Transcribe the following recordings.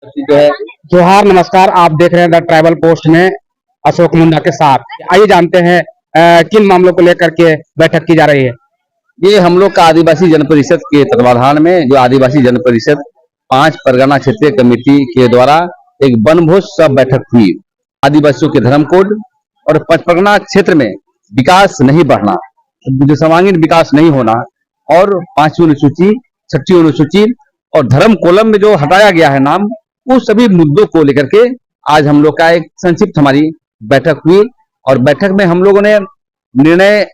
जो है। जोहार, नमस्कार। आप देख रहे हैं द ट्राइबल पोस्ट में अशोक मुंडा के साथ। आइए जानते हैं किन मामलों को लेकर के बैठक की जा रही है। ये हम लोग का आदिवासी जन परिषद के तत्वाधान में जो आदिवासी जन परिषद 5 परगना क्षेत्रीय कमेटी के द्वारा एक वनभोज सब बैठक हुई। आदिवासियों के धर्म कोड और 5 परगना क्षेत्र में विकास नहीं बढ़ना, जो सर्वांगीण विकास नहीं होना और 5वीं अनुसूची, 6वीं अनुसूची और धर्म कोलम में जो हटाया गया है नाम, उस सभी मुद्दों को लेकर के आज हम लोग का एक संक्षिप्त हमारी बैठक हुई। और बैठक में हम लोगों ने निर्णय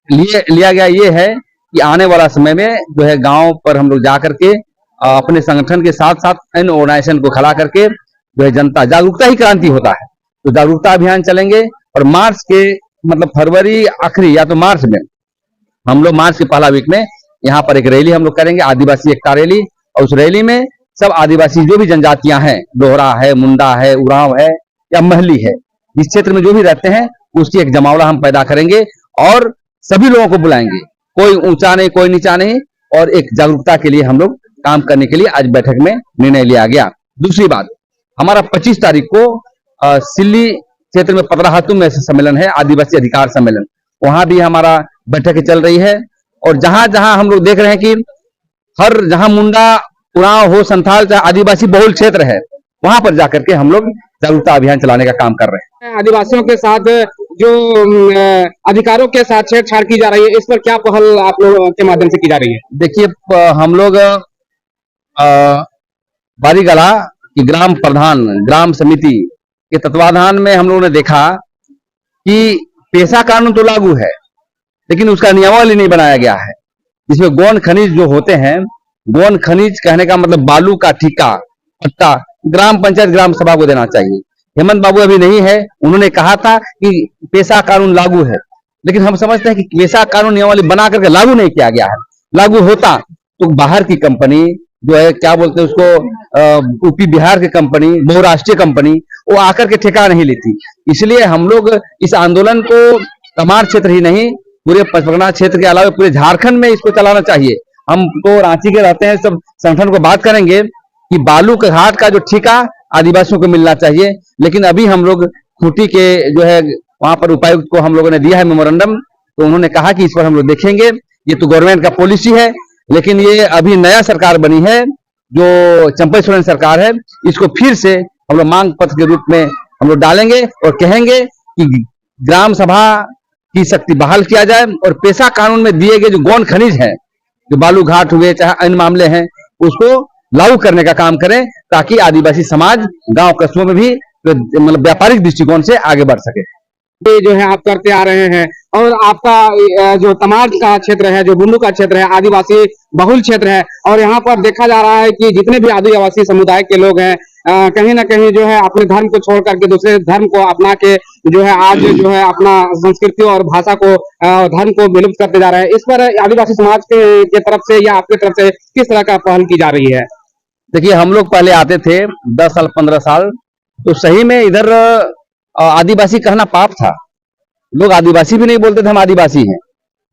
लिया गया ये है कि आने वाला समय में जो है गांव पर हम लोग जा करके अपने संगठन के साथ साथ इन ऑर्गेनाइजेशन को खड़ा करके जो है जनता जागरूकता ही क्रांति होता है, तो जागरूकता अभियान चलेंगे। और मार्च के मतलब फरवरी आखिरी या तो मार्च में हम लोग मार्च के पहला वीक में यहाँ पर एक रैली हम लोग करेंगे, आदिवासी एकता रैली। और उस रैली में सब आदिवासी जो भी जनजातियां हैं, लोहरा है, मुंडा है, उरांव है या महली है, इस क्षेत्र में जो भी रहते हैं उसकी एक जमावड़ा हम पैदा करेंगे और सभी लोगों को बुलाएंगे, कोई ऊंचा नहीं कोई नीचा नहीं, और एक जागरूकता के लिए हम लोग काम करने के लिए आज बैठक में निर्णय लिया गया। दूसरी बात, हमारा 25 तारीख को सिल्ली क्षेत्र में पतराहातू में सम्मेलन है, आदिवासी अधिकार सम्मेलन, वहां भी हमारा बैठक चल रही है। और जहां जहां हम लोग देख रहे हैं कि हर जहां मुंडा उरांव हो, संथाल चाहे आदिवासी बहुल क्षेत्र है, वहां पर जाकर के हम लोग जागरूकता अभियान चलाने का काम कर रहे हैं। आदिवासियों के साथ जो अधिकारों के साथ छेड़छाड़ की जा रही है, इस पर क्या पहल आप लोगों के माध्यम से की जा रही है? देखिए, हम लोग बारीगला की ग्राम प्रधान ग्राम समिति के तत्वाधान में हम लोगों ने देखा कि पेशा कानून तो लागू है लेकिन उसका नियमावली नहीं बनाया गया है, जिसमें गौण खनिज जो होते हैं, गौण खनिज कहने का मतलब बालू का ठेका पट्टा ग्राम पंचायत ग्राम सभा को देना चाहिए। हेमंत बाबू अभी नहीं है, उन्होंने कहा था कि पेशा कानून लागू है, लेकिन हम समझते हैं कि पेशा कानून नियमावली बना करके लागू नहीं किया गया है। लागू होता तो बाहर की कंपनी जो है, क्या बोलते हैं उसको, यूपी बिहार की कंपनी, बहुराष्ट्रीय कंपनी, वो आकर के ठेका नहीं लेती। इसलिए हम लोग इस आंदोलन को कमार क्षेत्र ही नहीं, पूरे 5 परगना क्षेत्र के अलावा पूरे झारखंड में इसको चलाना चाहिए। हम तो रांची के रहते हैं, सब संगठन को बात करेंगे कि बालू के घाट का जो ठेका आदिवासियों को मिलना चाहिए। लेकिन अभी हम लोग खूंटी के जो है वहां पर उपायुक्त को हम लोगों ने दिया है मेमोरेंडम, तो उन्होंने कहा कि इस पर हम लोग देखेंगे। ये तो गवर्नमेंट का पॉलिसी है, लेकिन ये अभी नया सरकार बनी है जो चंपई सोरेन सरकार है, इसको फिर से हम लोग मांग पत्र के रूप में हम लोग डालेंगे और कहेंगे कि ग्राम सभा की शक्ति बहाल किया जाए और पेशा कानून में दिए गए जो गौण खनिज है, जो बालू घाट हुए चाहे अन्य मामले हैं, उसको लागू करने का काम करें, ताकि आदिवासी समाज गांव कस्बों में भी मतलब व्यापारिक दृष्टिकोण से आगे बढ़ सके। ये जो है आप करते आ रहे हैं, और आपका जो तमाड़ का क्षेत्र है, जो बुंडू का क्षेत्र है, आदिवासी बहुल क्षेत्र है, और यहाँ पर देखा जा रहा है कि जितने भी आदिवासी समुदाय के लोग हैं कहीं ना कहीं जो है अपने धर्म को छोड़ करके दूसरे धर्म को अपना के जो है आज जो है अपना संस्कृति और भाषा को धर्म को विलुप्त करते जा रहे हैं। इस पर आदिवासी समाज के तरफ से या आपके तरफ से किस तरह का पहल की जा रही है? देखिए, हम लोग पहले आते थे 10 साल 15 साल, तो सही में इधर आदिवासी कहना पाप था, लोग आदिवासी भी नहीं बोलते थे हम आदिवासी हैं।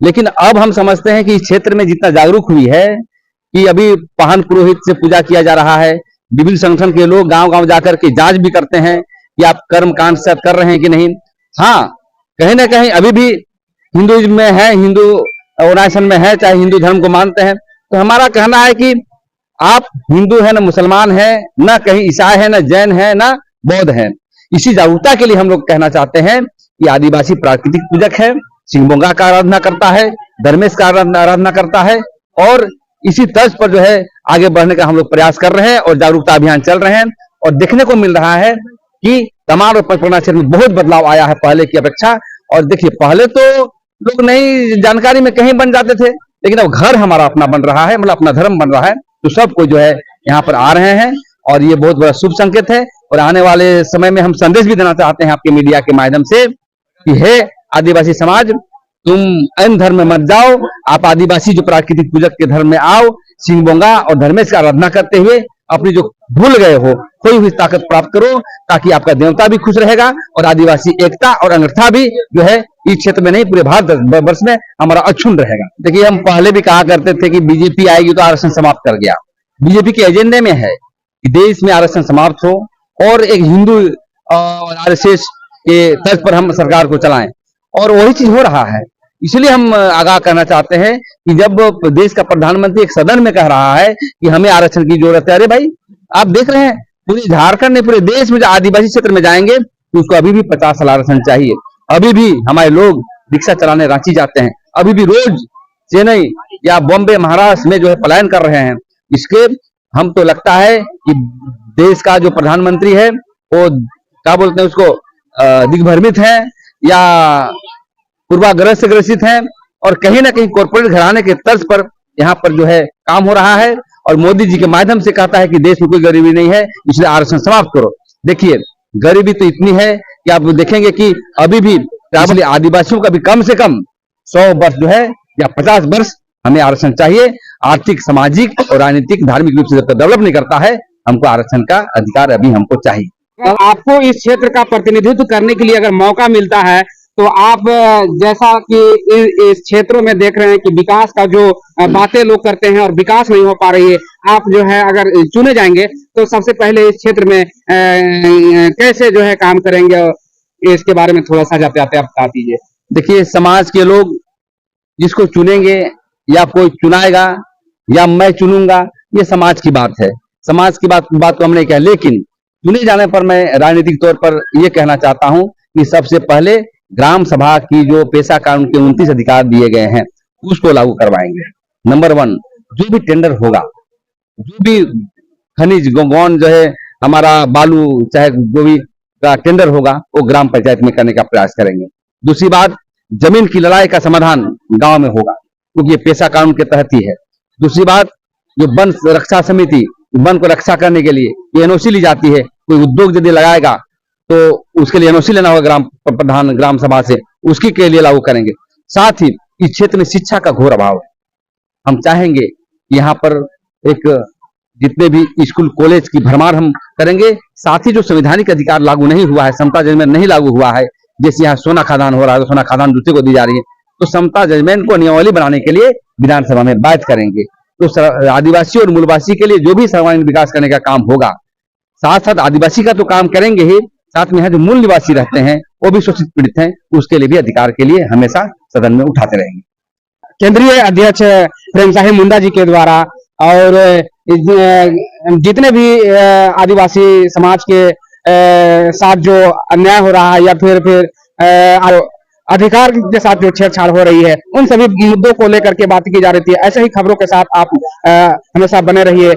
लेकिन अब हम समझते हैं कि इस क्षेत्र में जितना जागरूक हुई है कि अभी पाहन पुरोहित से पूजा किया जा रहा है, विभिन्न संगठन के लोग गांव गांव जाकर के जांच भी करते हैं कि आप कर्म कांड से कर रहे हैं कि नहीं। हाँ, कहीं ना कहीं अभी भी हिंदुइज्म में है, हिंदू ऑर्गेनाइजेशन में है, चाहे हिंदू धर्म को मानते हैं, तो हमारा कहना है कि आप हिंदू है, न मुसलमान है, न कहीं ईसाई है, न जैन है, न बौद्ध है। इसी जागरूकता के लिए हम लोग कहना चाहते हैं कि आदिवासी प्राकृतिक पूजक है, सिंहबोंगा का आराधना करता है, धर्मेश का आराधना करता है, और इसी तर्ज पर जो है आगे बढ़ने का हम लोग प्रयास कर रहे हैं और जागरूकता अभियान चल रहे हैं। और देखने को मिल रहा है कि तमाड़ और 5 परगना क्षेत्र में बहुत बदलाव आया है पहले की अपेक्षा। और देखिए, पहले तो लोग नई जानकारी में कहीं बन जाते थे, लेकिन अब घर हमारा अपना बन रहा है, मतलब अपना धर्म बन रहा है, तो सब कोई जो है यहाँ पर आ रहे हैं और ये बहुत बड़ा शुभ संकेत है। और आने वाले समय में हम संदेश भी देना चाहते हैं आपके मीडिया के माध्यम से कि हे आदिवासी समाज, तुम अन्य धर्म में मत जाओ, आप आदिवासी जो प्राकृतिक पूजक के धर्म में आओ, सिंहबोंगा और धर्मेश का आराधना करते हुए अपनी जो भूल गए हो खोई हुई ताकत प्राप्त करो, ताकि आपका देवता भी खुश रहेगा और आदिवासी एकता और अंगठा भी जो है इस क्षेत्र में नहीं पूरे भारत वर्ष में हमारा अक्षुण्ण रहेगा। देखिए, हम पहले भी कहा करते थे कि बीजेपी आएगी तो आरक्षण समाप्त कर गया। बीजेपी के एजेंडे में है कि देश में आरक्षण समाप्त हो और एक हिंदू और आरएसएस के तर्ज पर हम सरकार को चलाएं, और वही चीज हो रहा है। इसलिए हम आगाह करना चाहते हैं कि जब देश का प्रधानमंत्री एक सदन में कह रहा है कि हमें आरक्षण की जरूरत है, अरे भाई आप देख रहे हैं पूरे झारखंड में, पूरे देश में जो आदिवासी क्षेत्र में जाएंगे तो उसको अभी भी 50 साल आरक्षण चाहिए। अभी भी हमारे लोग रिक्शा चलाने रांची जाते हैं, अभी भी रोज चेन्नई या बॉम्बे महाराष्ट्र में जो है पलायन कर रहे हैं। इसके हम तो लगता है कि देश का जो प्रधानमंत्री है वो क्या बोलते हैं उसको दिग्भ्रमित है या पूर्वाग्रह से ग्रसित हैं, और कहीं ना कहीं कॉर्पोरेट घराने के तर्ज पर यहाँ पर जो है काम हो रहा है, और मोदी जी के माध्यम से कहता है कि देश में कोई गरीबी नहीं है इसलिए आरक्षण समाप्त करो। देखिए गरीबी तो इतनी है कि आप देखेंगे कि अभी भी आदिवासियों का भी कम से कम 100 वर्ष जो है या 50 वर्ष हमें आरक्षण चाहिए। आर्थिक, सामाजिक और राजनीतिक, धार्मिक रूप से जब तक डेवलप नहीं करता है, हमको आरक्षण का अधिकार अभी हमको चाहिए। आपको इस क्षेत्र का प्रतिनिधित्व करने के लिए अगर मौका मिलता है तो आप जैसा कि इस क्षेत्रों में देख रहे हैं कि विकास का जो बातें लोग करते हैं और विकास नहीं हो पा रही है, आप जो है अगर चुने जाएंगे तो सबसे पहले इस क्षेत्र में कैसे जो है काम करेंगे, इसके बारे में थोड़ा सा जाते आते आप बता दीजिए। देखिए समाज के लोग जिसको चुनेंगे या कोई चुनाएगा या मैं चुनूंगा, ये समाज की बात है। समाज की बात तो हमने कहा, लेकिन चुने जाने पर मैं राजनीतिक तौर पर यह कहना चाहता हूं कि सबसे पहले ग्राम सभा की जो पेशा कानून के 29 अधिकार दिए गए हैं उसको लागू करवाएंगे। नंबर 1, जो भी टेंडर होगा, जो भी खनिज गौन जो है हमारा बालू चाहे जो भी का टेंडर होगा वो ग्राम पंचायत में करने का प्रयास करेंगे। दूसरी बात, जमीन की लड़ाई का समाधान गांव में होगा क्योंकि ये पेशा कानून के तहत ही है। दूसरी बात, जो वन रक्षा समिति वन को रक्षा करने के लिए एनओसी ली जाती है, कोई उद्योग यदि लगाएगा तो उसके लिए एनओसी लेना होगा ग्राम प्रधान ग्राम सभा से, उसकी के लिए लागू करेंगे। साथ ही इस क्षेत्र में शिक्षा का घोर अभाव है। हम चाहेंगे यहाँ पर एक जितने भी स्कूल कॉलेज की भरमार हम करेंगे। साथ ही जो संवैधानिक अधिकार लागू नहीं हुआ है, समता जजमेंट नहीं लागू हुआ है, जैसे यहाँ सोना खादान हो रहा है तो सोना खादान दूसरे को दी जा रही है, तो समता जजमेंट को नियमावली बनाने के लिए विधानसभा में बात करेंगे। तो आदिवासी और मूलवासी के लिए जो भी सर्वांगीण विकास करने का काम होगा, साथ साथ आदिवासी का तो काम करेंगे ही, साथ में यहाँ जो मूल निवासी रहते हैं वो भी शोषित पीड़ित हैं, उसके लिए भी अधिकार के लिए हमेशा सदन में उठाते रहेंगे। केंद्रीय अध्यक्ष प्रेम साहिब मुंडा जी के द्वारा और जितने भी आदिवासी समाज के साथ जो अन्याय हो रहा है या फिर अधिकार के साथ जो छेड़छाड़ हो रही है, उन सभी मुद्दों को लेकर के बात की जा रही है। ऐसे ही खबरों के साथ आप हमेशा बने रहिए।